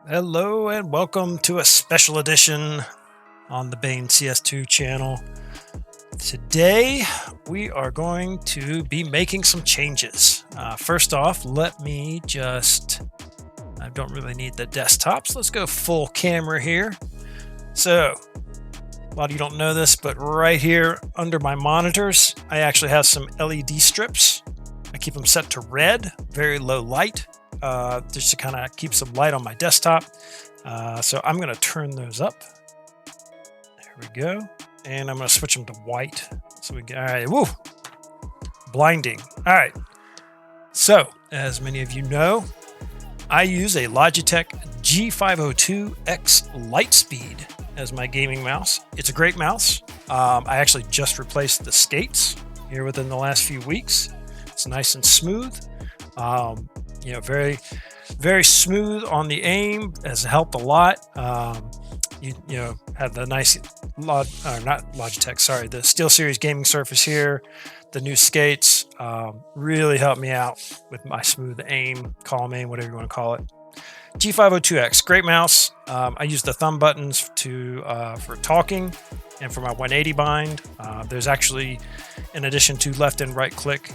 Hello and welcome to a special edition on the Bane CS2 channel. Today we are going to be making some changes. First off, I don't really need the desktops. Let's go full camera here. So, a lot of you don't know this, but right here under my monitors, I actually have some LED strips. I keep them set to red, very low light. Just to kind of keep some light on my desktop. So I'm going to turn those up. There we go. And I'm going to switch them to white. So we get, all right, woo, blinding. All right. So as many of you know, I use a Logitech G502 X Lightspeed as my gaming mouse. It's a great mouse. I actually just replaced the skates here within the last few weeks. It's nice and smooth. Very, very smooth on the aim, has helped a lot. You have the nice, not Logitech, sorry, the SteelSeries gaming surface here. The new skates really helped me out with my smooth aim, calm aim, whatever you want to call it. G502X, great mouse. I use the thumb buttons for talking and for my 180 bind. There's actually, in addition to left and right click,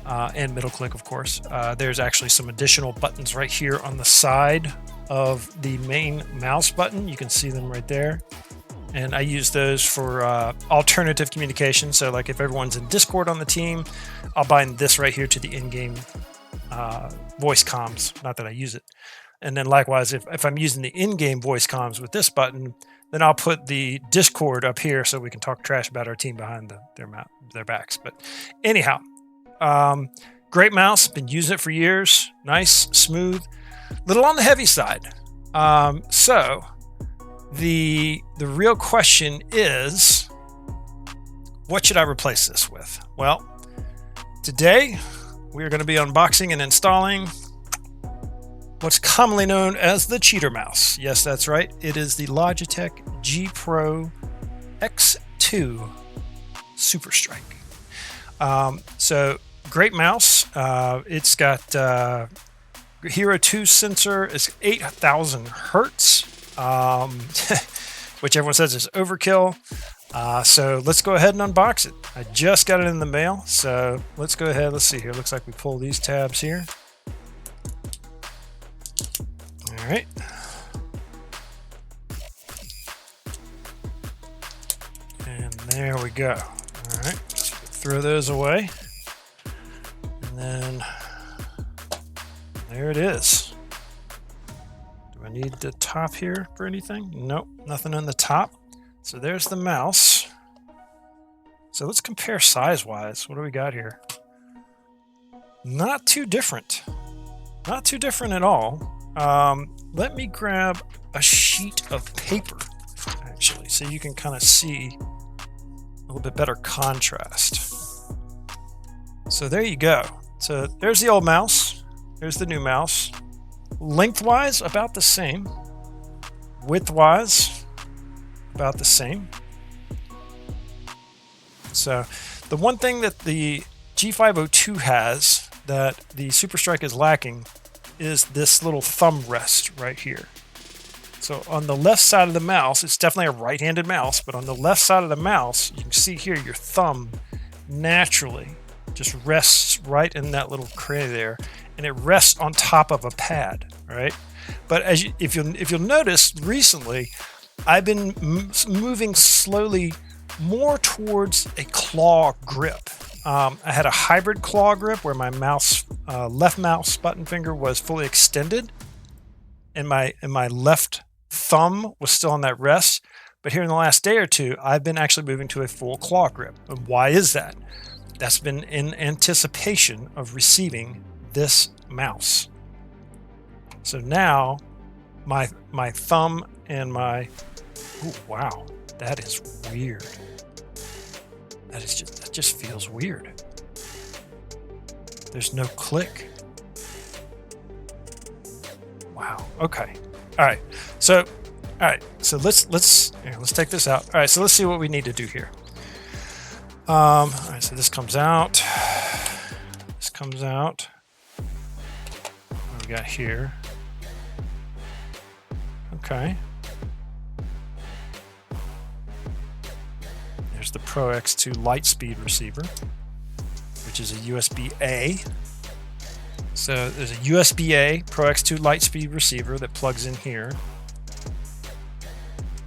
and middle click, of course. There's actually some additional buttons right here on the side of the main mouse button. You can see them right there. And I use those for alternative communication. So like if everyone's in Discord on the team, I'll bind this right here to the in-game voice comms. Not that I use it. And then likewise, if I'm using the in-game voice comms with this button, then I'll put the Discord up here so we can talk trash about our team behind their backs. But anyhow, great mouse, been using it for years. Nice, smooth, little on the heavy side. So the real question is, what should I replace this with? Well, today we are going to be unboxing and installing what's commonly known as the cheater mouse. Yes, that's right. It is the Logitech G Pro X2 Superstrike. So great mouse. It's got Hero 2 sensor. It's 8,000 hertz, which everyone says is overkill. So let's go ahead and unbox it. I just got it in the mail, so let's go ahead. Let's see here. Looks like we pull these tabs here. All right. And there we go. All right. Throw those away. And then there it is. Do I need the top here for anything? Nope, nothing on the top. So there's the mouse. So let's compare size-wise. What do we got here? Not too different. Not too different at all. Let me grab a sheet of paper, actually, so you can kind of see a little bit better contrast. So there you go. So there's the old mouse. There's the new mouse. Lengthwise, about the same. Widthwise, about the same. So the one thing that the G502 has that the Superstrike is lacking is this little thumb rest right here. So on the left side of the mouse, it's definitely a right-handed mouse, but on the left side of the mouse, you can see here your thumb naturally just rests right in that little cranny there, and it rests on top of a pad, right? But if you'll notice, recently I've been moving slowly more towards a claw grip. I had a hybrid claw grip where my left mouse button finger was fully extended, and my left thumb was still on that rest. But here in the last day or two, I've been actually moving to a full claw grip. And why is that? That's been in anticipation of receiving this mouse. So now my thumb and my, ooh, wow, that is weird. That just feels weird. There's no click. Wow. Okay. All right. So let's take this out. All right. So let's see what we need to do here. All right. So this comes out. This comes out. What we got here? Okay. There's the Pro X2 Lightspeed receiver, which is a USB-A. So there's a USB-A Pro X2 Lightspeed receiver that plugs in here.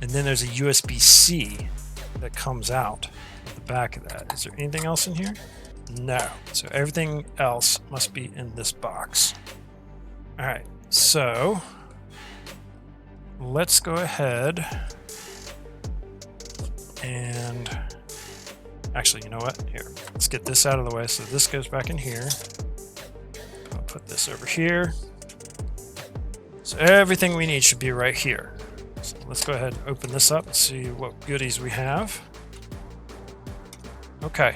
And then there's a USB-C that comes out at the back of that. Is there anything else in here? No. So everything else must be in this box. All right, so let's go ahead and actually, you know what? Here, let's get this out of the way. So this goes back in here. I'll put this over here. So everything we need should be right here. So let's go ahead and open this up and see what goodies we have. Okay.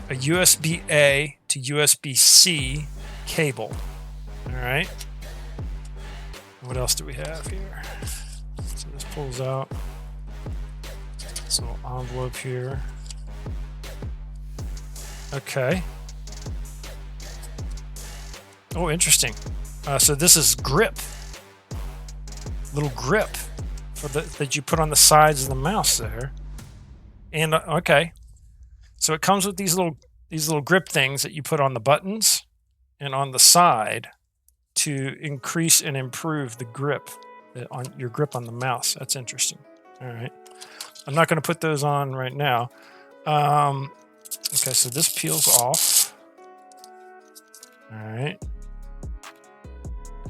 A USB-A to USB-C cable. All right. What else do we have here? So this pulls out this little envelope here. Okay. Oh, interesting. So this is grip. Little grip for that you put on the sides of the mouse there. And okay. So it comes with these little grip things that you put on the buttons and on the side to increase and improve the grip on your grip on the mouse. That's interesting. All right. I'm not going to put those on right now. Okay, so this peels off. All right.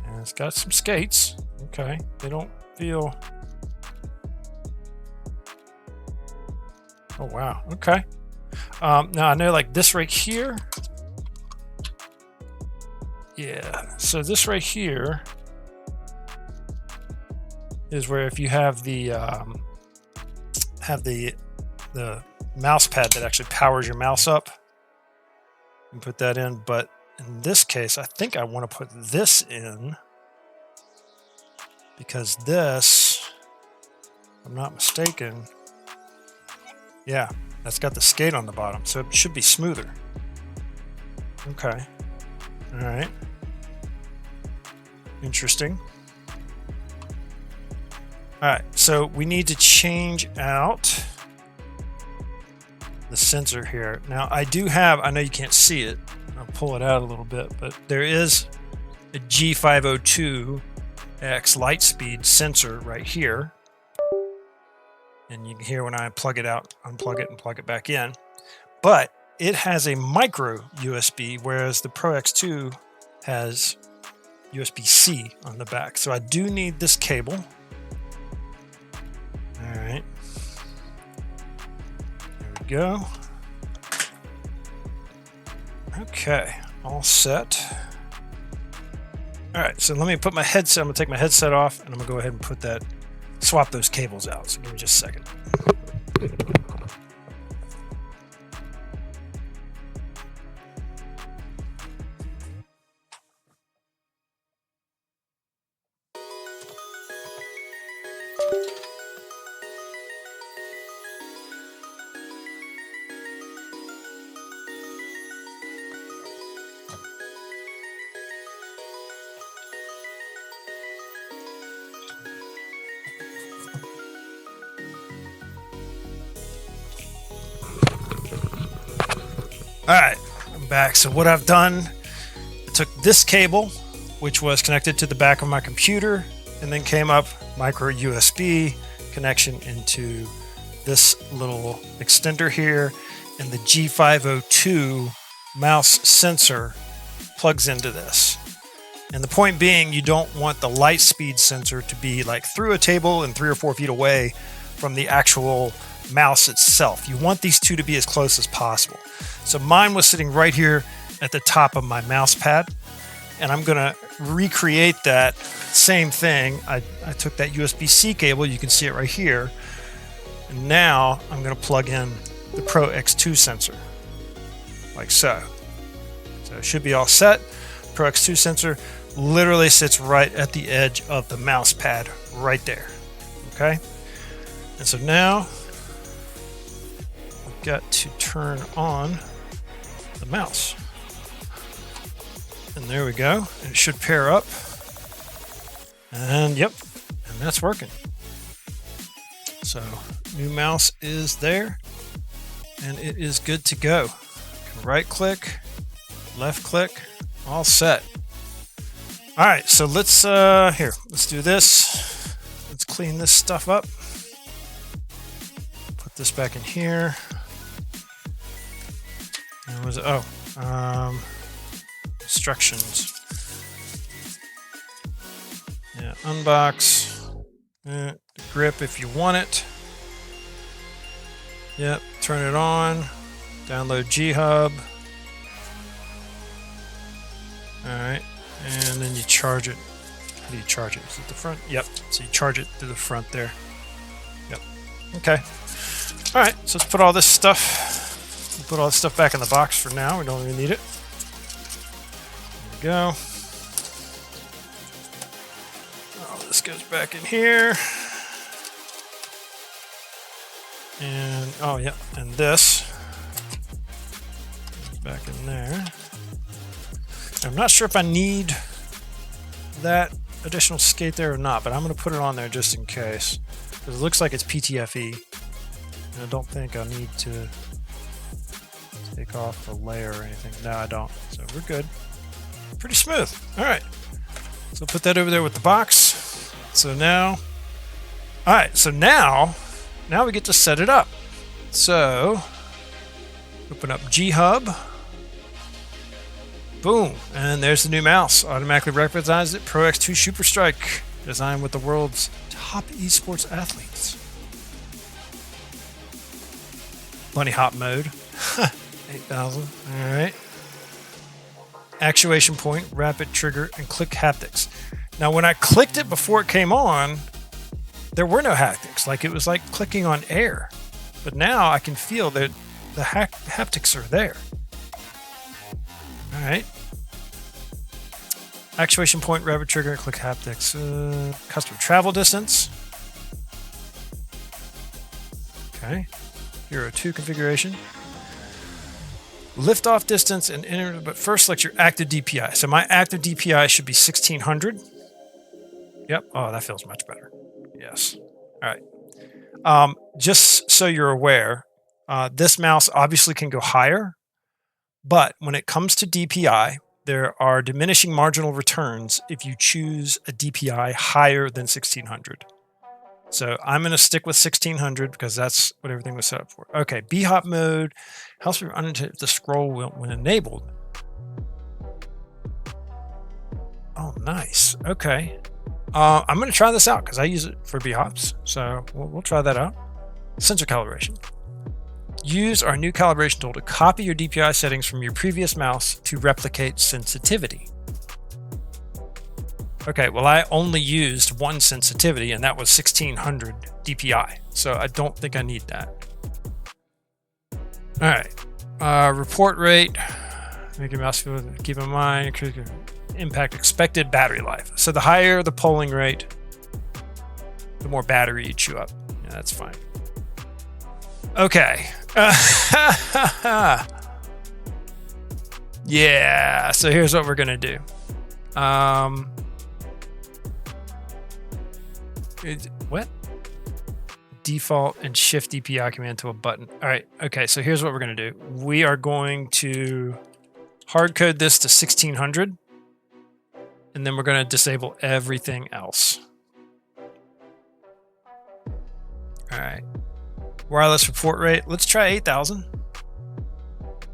And it's got some skates. Okay. They don't feel... Oh, wow. Okay. Now I know like this right here. Yeah, so this right here is where if you have the mouse pad that actually powers your mouse up, you can put that in. But in this case, I think I want to put this in because this, if I'm not mistaken, yeah, that's got the skate on the bottom, so it should be smoother. Okay. All right. Interesting. All right, so we need to change out the sensor here. Now I know you can't see it. I'll pull it out a little bit, but there is a G502 X Lightspeed sensor right here. And you can hear when I plug it out, unplug it and plug it back in. But it has a micro USB, whereas the Pro X2 has USB-C on the back. So I do need this cable. All right. There we go. Okay, all set. All right, so let me put my headset, I'm gonna take my headset off and I'm gonna go ahead and swap those cables out. So give me just a second. All right, I'm back. So what I've done, I took this cable, which was connected to the back of my computer, and then came up micro USB connection into this little extender here, and the G502 mouse sensor plugs into this. And the point being, you don't want the light speed sensor to be like through a table and 3 or 4 feet away from the actual mouse itself. You want these two to be as close as possible. So mine was sitting right here at the top of my mouse pad, and I'm gonna recreate that same thing. I took that USB-C cable, you can see it right here, and now I'm gonna plug in the Pro X2 sensor, like so. So it should be all set. Pro X2 sensor literally sits right at the edge of the mouse pad right there, okay? And so now we've got to turn on the mouse. And there we go. And it should pair up. And yep, and that's working. So new mouse is there and it is good to go. Right click, left click, all set. All right, so let's do this. Let's clean this stuff up. Put this back in here. And was it? Oh, instructions. Yeah, unbox. The grip if you want it. Yep, turn it on. Download G-Hub. Alright, and then you charge it. How do you charge it? Is it the front? Yep, so you charge it through the front there. Yep, okay. Alright, so let's put all this stuff, we'll put all this stuff back in the box for now. We don't even need it. There we go. This goes back in here. And, oh yeah, and this goes back in there. I'm not sure if I need that additional skate there or not, but I'm going to put it on there just in case. Because it looks like it's PTFE. And I don't think I need to take off a layer or anything. No, I don't. So we're good. Pretty smooth. All right. So put that over there with the box. So now, all right, so now we get to set it up. So open up G-Hub. Boom, and there's the new mouse. Automatically recognizes it. Pro X2 Superstrike, designed with the world's top esports athletes. Bunny hop mode. 8,000, all right. Actuation point, rapid trigger, and click haptics. Now, when I clicked it before it came on, there were no haptics. Like, it was like clicking on air. But now I can feel that the haptics are there. All right. Actuation point, rapid trigger, click haptics. Custom travel distance. Okay. Hero 2 configuration. Lift-off distance and enter, but first select your active DPI. So my active DPI should be 1600. Yep. Oh, that feels much better. Yes. All right. Just so you're aware, this mouse obviously can go higher, but when it comes to DPI, there are diminishing marginal returns if you choose a DPI higher than 1600. So I'm going to stick with 1600 because that's what everything was set up for. Okay. B-hop mode helps me untap the scroll wheel when enabled. Oh, nice. Okay. I'm going to try this out because I use it for B-hops. So we'll try that out. Sensor calibration. Use our new calibration tool to copy your DPI settings from your previous mouse to replicate sensitivity. Okay, well, I only used one sensitivity, and that was 1600 DPI. So I don't think I need that. All right. Report rate. Make your mouse feel, keep in mind, impact expected battery life. So the higher the polling rate, the more battery you chew up. Yeah, that's fine. Okay. Yeah, so here's what we're gonna do. What? Default and shift DPI command to a button. All right, okay, so here's what we're gonna do. We are going to hard code this to 1600, and then we're gonna disable everything else. All right. Wireless report rate, let's try 8,000.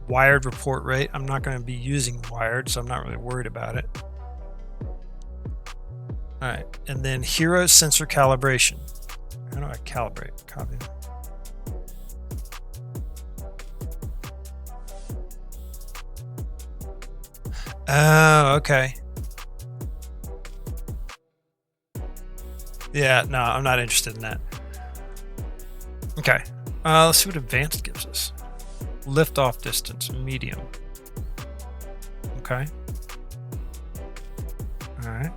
Wired report rate, I'm not going to be using wired, so I'm not really worried about it. All right, and then hero sensor calibration. How do I calibrate? Copy. Oh, okay. Yeah, no, I'm not interested in that. Okay, let's see what advanced gives us. Lift off distance, medium. Okay. All right.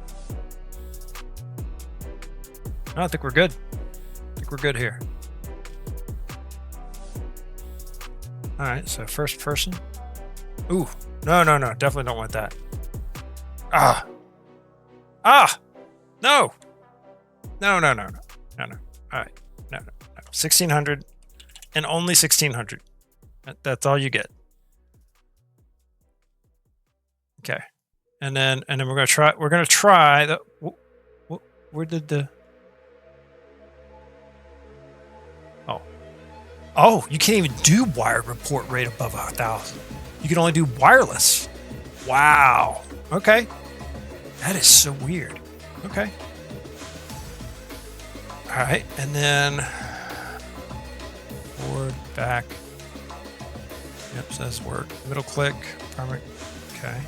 I think we're good. I think we're good here. All right, so first person. Ooh, no, definitely don't want that. No. No. All right. No. 1600 and only 1600. That's all you get. Okay. And then we're gonna try the. Where did the? Oh, you can't even do wired report rate above 1,000. You can only do wireless. Wow. Okay. That is so weird. Okay. All right, and then forward, back. Yep, says work. Middle click, primary. Okay.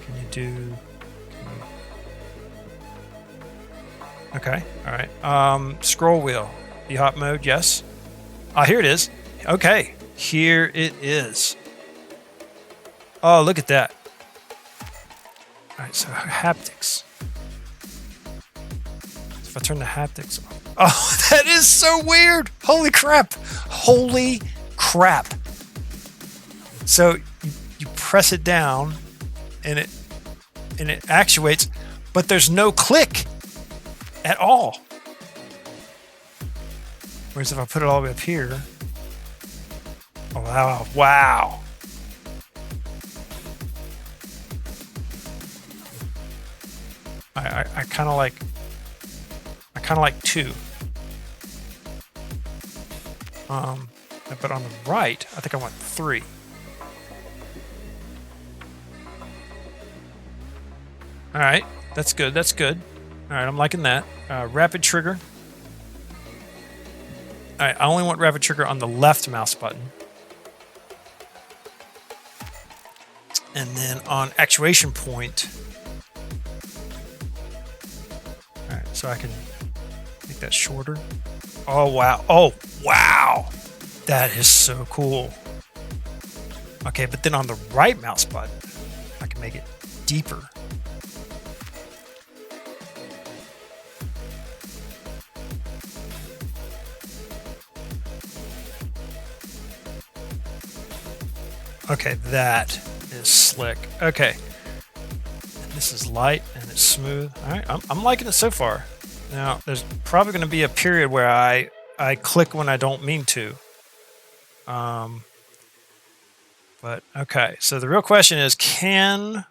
Can you do? Okay. All right. Scroll wheel. D-hop mode. Yes. Here it is. Okay. Here it is. Oh, look at that. All right. So haptics. If I turn the haptics on. Oh, that is so weird. Holy crap. Holy crap. So you press it down and it actuates, but there's no click at all. Whereas if I put it all the way up here, oh wow, wow. I kind of like 2. But on the right, I think I want 3. All right, that's good. That's good. All right, I'm liking that. Rapid trigger. All right, I only want rapid trigger on the left mouse button. And then on actuation point. All right, so I can make that shorter. Oh, wow. Oh, wow. That is so cool. Okay, but then on the right mouse button, I can make it deeper. Okay, that is slick. Okay. And this is light and it's smooth. All right, I'm liking it so far. Now, there's probably going to be a period where I click when I don't mean to. But okay, so the real question is, can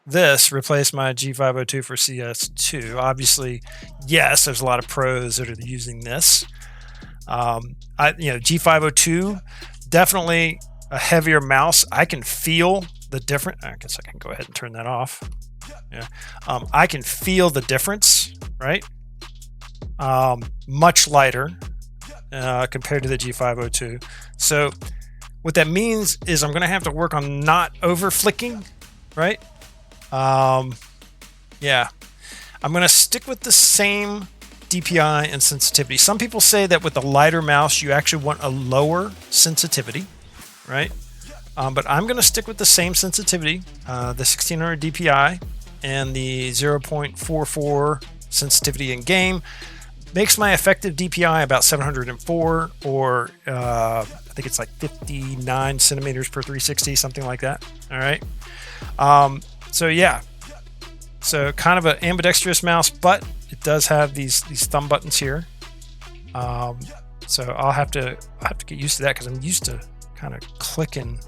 this replace my G502 for CS2? Obviously, yes, there's a lot of pros that are using this. G502, definitely a heavier mouse. I can feel the difference. I guess I can go ahead and turn that off. Yeah, I can feel the difference, right? Much lighter compared to the G502. So what that means is I'm going to have to work on not over flicking, right? Yeah, I'm going to stick with the same DPI and sensitivity. Some people say that with a lighter mouse, you actually want a lower sensitivity, right? But I'm going to stick with the same sensitivity, the 1600 DPI and the 0.44 sensitivity in game. Makes my effective DPI about 704, or I think it's like 59 centimeters per 360, something like that. All right. So yeah, so kind of an ambidextrous mouse, but it does have these thumb buttons here. So I'll have to get used to that because I'm used to kind of clicking.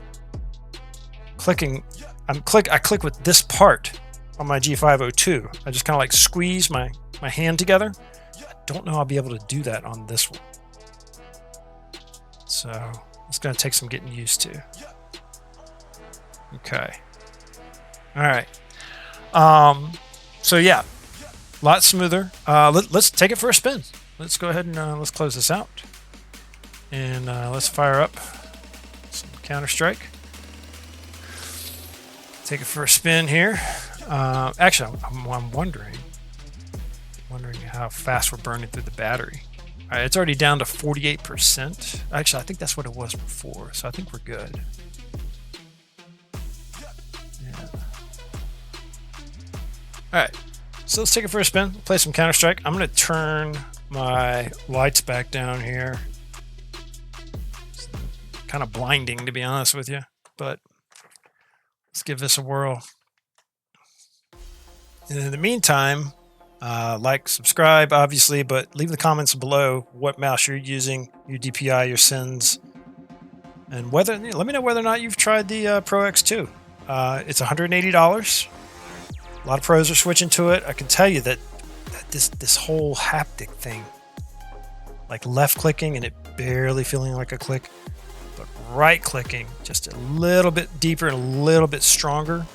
I click with this part on my G502. I just kind of like squeeze my hand together. I don't know I'll be able to do that on this one. So it's going to take some getting used to. Okay. All right. So yeah, a lot smoother. Let's take it for a spin. Let's go ahead and let's close this out. And let's fire up some Counter-Strike. Take it for a spin here. Actually, I'm wondering how fast we're burning through the battery. All right, it's already down to 48%. Actually, I think that's what it was before, so I think we're good. Yeah. All right, so let's take it for a spin. Play some Counter-Strike. I'm going to turn my lights back down here. It's kind of blinding, to be honest with you, but let's give this a whirl. And in the meantime, like, subscribe, obviously, but leave the comments below what mouse you're using, your DPI, your sins, and let me know whether or not you've tried the Pro X2. It's $180. A lot of pros are switching to it. I can tell you that this whole haptic thing, like left clicking and it barely feeling like a click, but right clicking just a little bit deeper and a little bit stronger.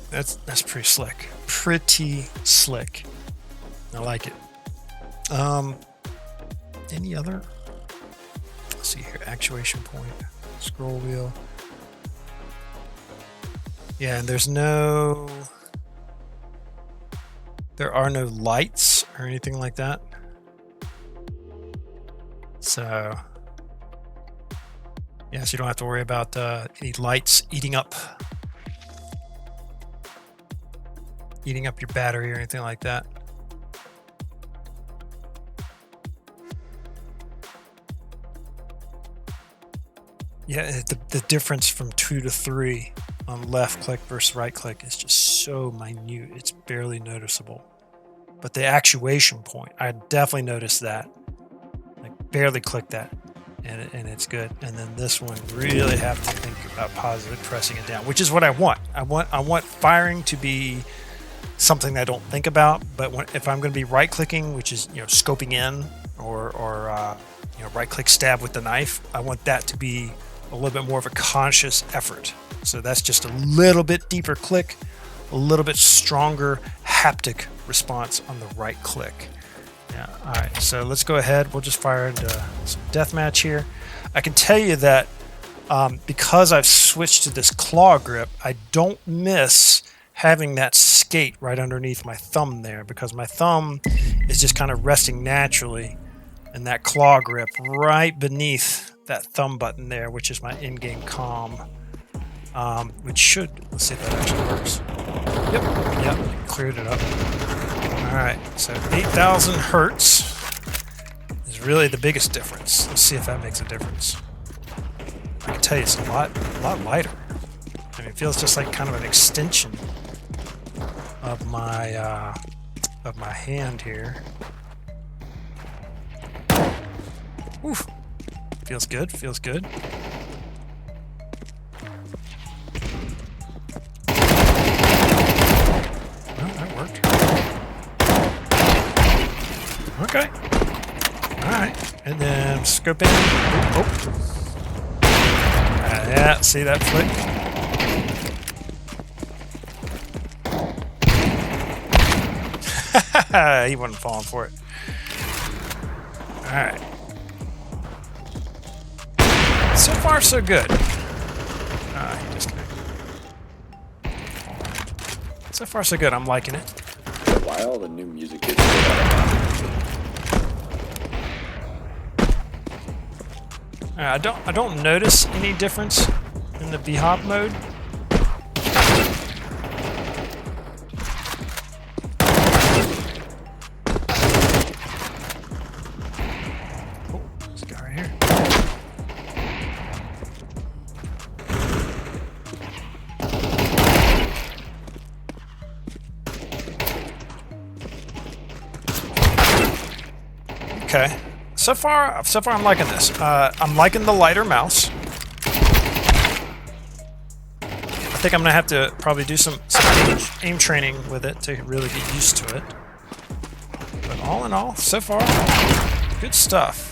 That's pretty slick. Pretty slick. I like it. Any other? Let's see here. Actuation point, scroll wheel. Yeah, and there are no lights or anything like that. So yeah, so you don't have to worry about any lights eating up your battery or anything like that. Yeah, the difference from 2 to 3 on left click versus right click is just so minute. It's barely noticeable. But the actuation point, I definitely noticed that. Like barely click that, and it's good. And then this one, really have to think about positive pressing it down, which is what I want. I want firing to be something I don't think about. But if I'm going to be right clicking, which is scoping in or right click stab with the knife, I want that to be a little bit more of a conscious effort. So that's just a little bit deeper click, a little bit stronger haptic response on the right click. Yeah. All right. So let's go ahead. We'll just fire into some deathmatch here. I can tell you that because I've switched to this claw grip, I don't miss having that skate right underneath my thumb there, because my thumb is just kind of resting naturally in that claw grip right beneath that thumb button there, which is my in-game comm, which should, let's see if that actually works. Yep, cleared it up. All right, so 8,000 hertz is really the biggest difference. Let's see if that makes a difference. I can tell you it's a lot lighter. I mean, it feels just like kind of an extension of my hand here. Oof. Feels good, feels good. Well, that worked. Okay. Alright. And then scope in. Yeah, see that flick? He wasn't falling for it. Alright. So far, so good. He disconnected. So far, so good. I'm liking it. Why all the new music gets good? I don't notice any difference in the bhop mode. Oh, this guy right here. Okay. So far I'm liking this. I'm liking the lighter mouse. I think I'm gonna have to probably do some aim training with it to really get used to it. But all in all, so far, good stuff.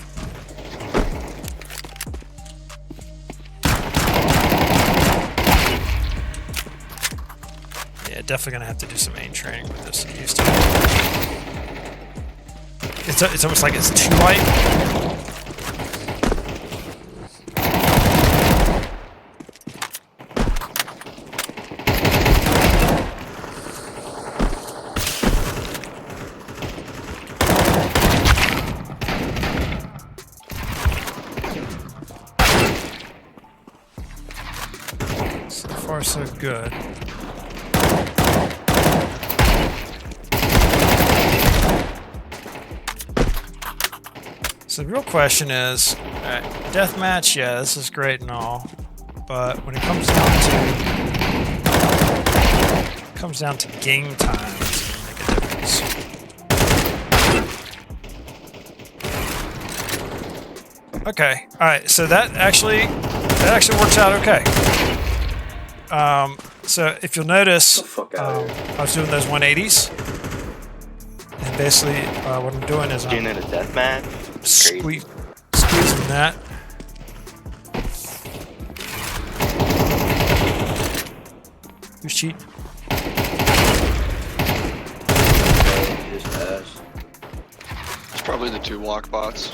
Yeah, definitely gonna have to do some aim training with this to get used to it. It's almost like it's too light. So far, so good. So the real question is, deathmatch, yeah, this is great and all, but when it comes down to comes down to game time, it's gonna make a difference. Okay, all right. So that actually works out okay. So if you'll notice, I was doing those 180s, and basically what I'm doing is doing it a deathmatch. Squeezing that. Who's cheating? It's probably the 2 walk bots.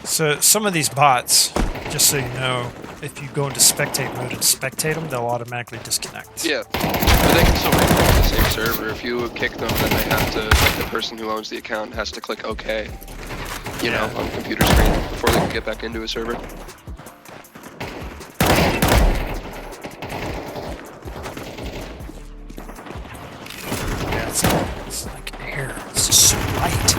So some of these bots, just so you know, if you go into spectate mode and spectate them, they'll automatically disconnect. Yeah, but they can still remain on the same server. If you kick them, then they have to, like, the person who owns the account has to click OK, you know, on the computer screen before they can get back into a server. Yeah, it's like air. It's just so light.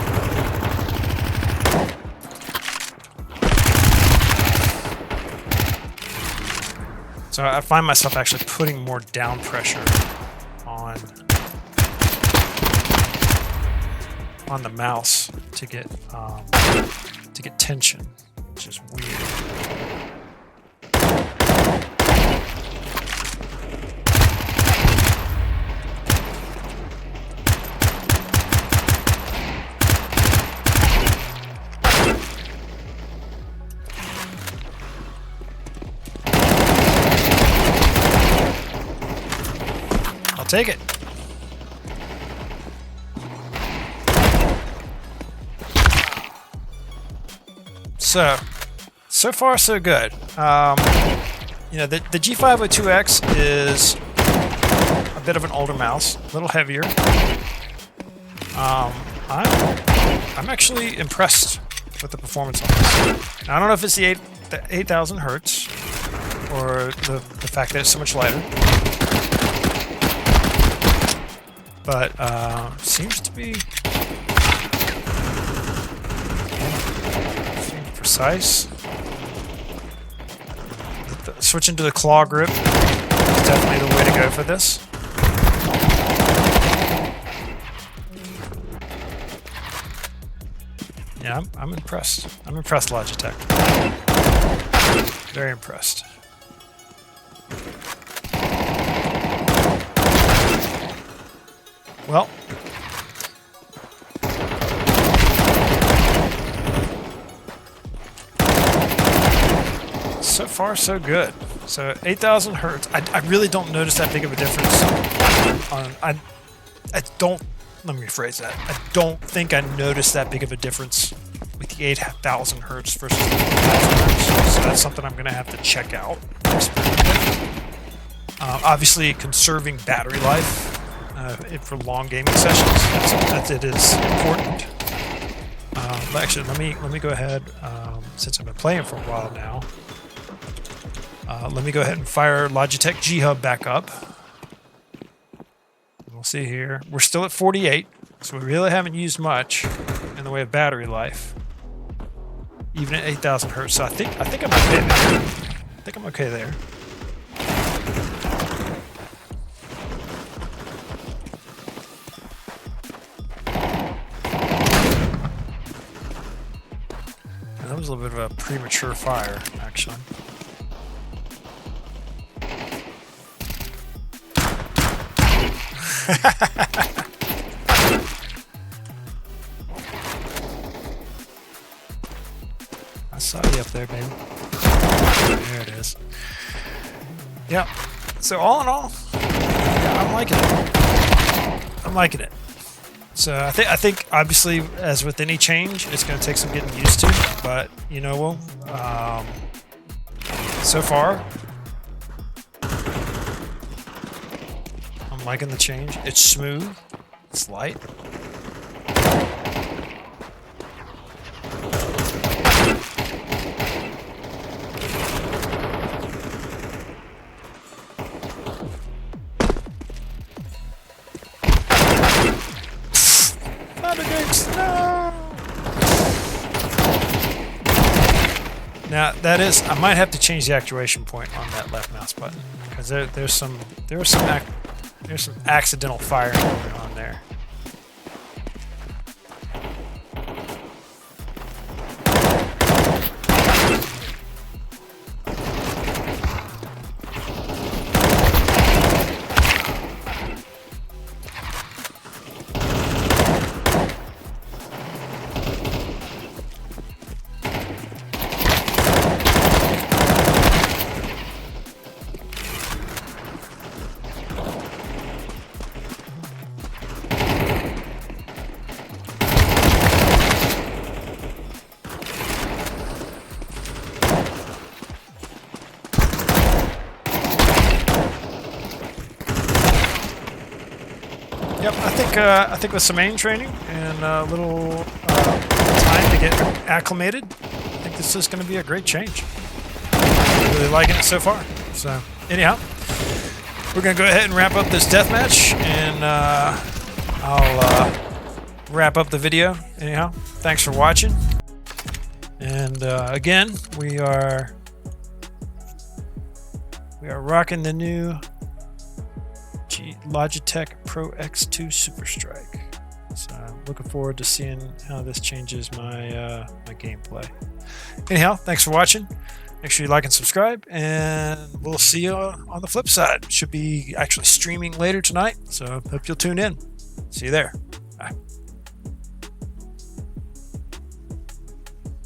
So I find myself actually putting more down pressure on the mouse to get tension, which is weird. I'll take it. So far so good. You know, the G502X is a bit of an older mouse, a little heavier. I'm actually impressed with the performance on this. Now, I don't know if it's the 8,000 hertz or the fact that it's so much lighter. But seems to be precise. Switching to the claw grip is definitely the way to go for this. Yeah, I'm impressed. I'm impressed, Logitech. Very impressed. Well, so far so good. So 8,000 hertz. I really don't notice that big of a difference. I don't. Let me rephrase that. I don't think I noticed that big of a difference with the 8,000 hertz versus the 8,000 hertz. So that's something I'm going to have to check out. Obviously, conserving battery life for long gaming sessions, it is important. But actually, let me go ahead, since I've been playing for a while now. Let me go ahead and fire Logitech G Hub back up. We'll see here. We're still at 48, so we really haven't used much in the way of battery life, even at 8,000 hertz. So I think I'm okay there. I think I'm okay there. And that was a little bit of a premature fire, actually. I saw you up there, baby. There it is. Yeah. So all in all, yeah, I'm liking it. I'm liking it. So I think obviously, as with any change, it's going to take some getting used to. But you know, so far, I'm liking the change. It's smooth. It's light. Now, Now that is, I might have to change the actuation point on that left mouse button because there's some accidental firing going on there. Yep, I think with some aim training and a little time to get acclimated, I think this is going to be a great change. I'm really liking it so far. So anyhow, we're going to go ahead and wrap up this deathmatch, and I'll wrap up the video. Anyhow, thanks for watching. And again, we are rocking the new Logitech Pro X2 Superstrike. So I'm looking forward to seeing how this changes my my gameplay. Anyhow, thanks for watching. Make sure you like and subscribe, and we'll see you on the flip side. Should be actually streaming later tonight, so hope you'll tune in. See you there. Bye.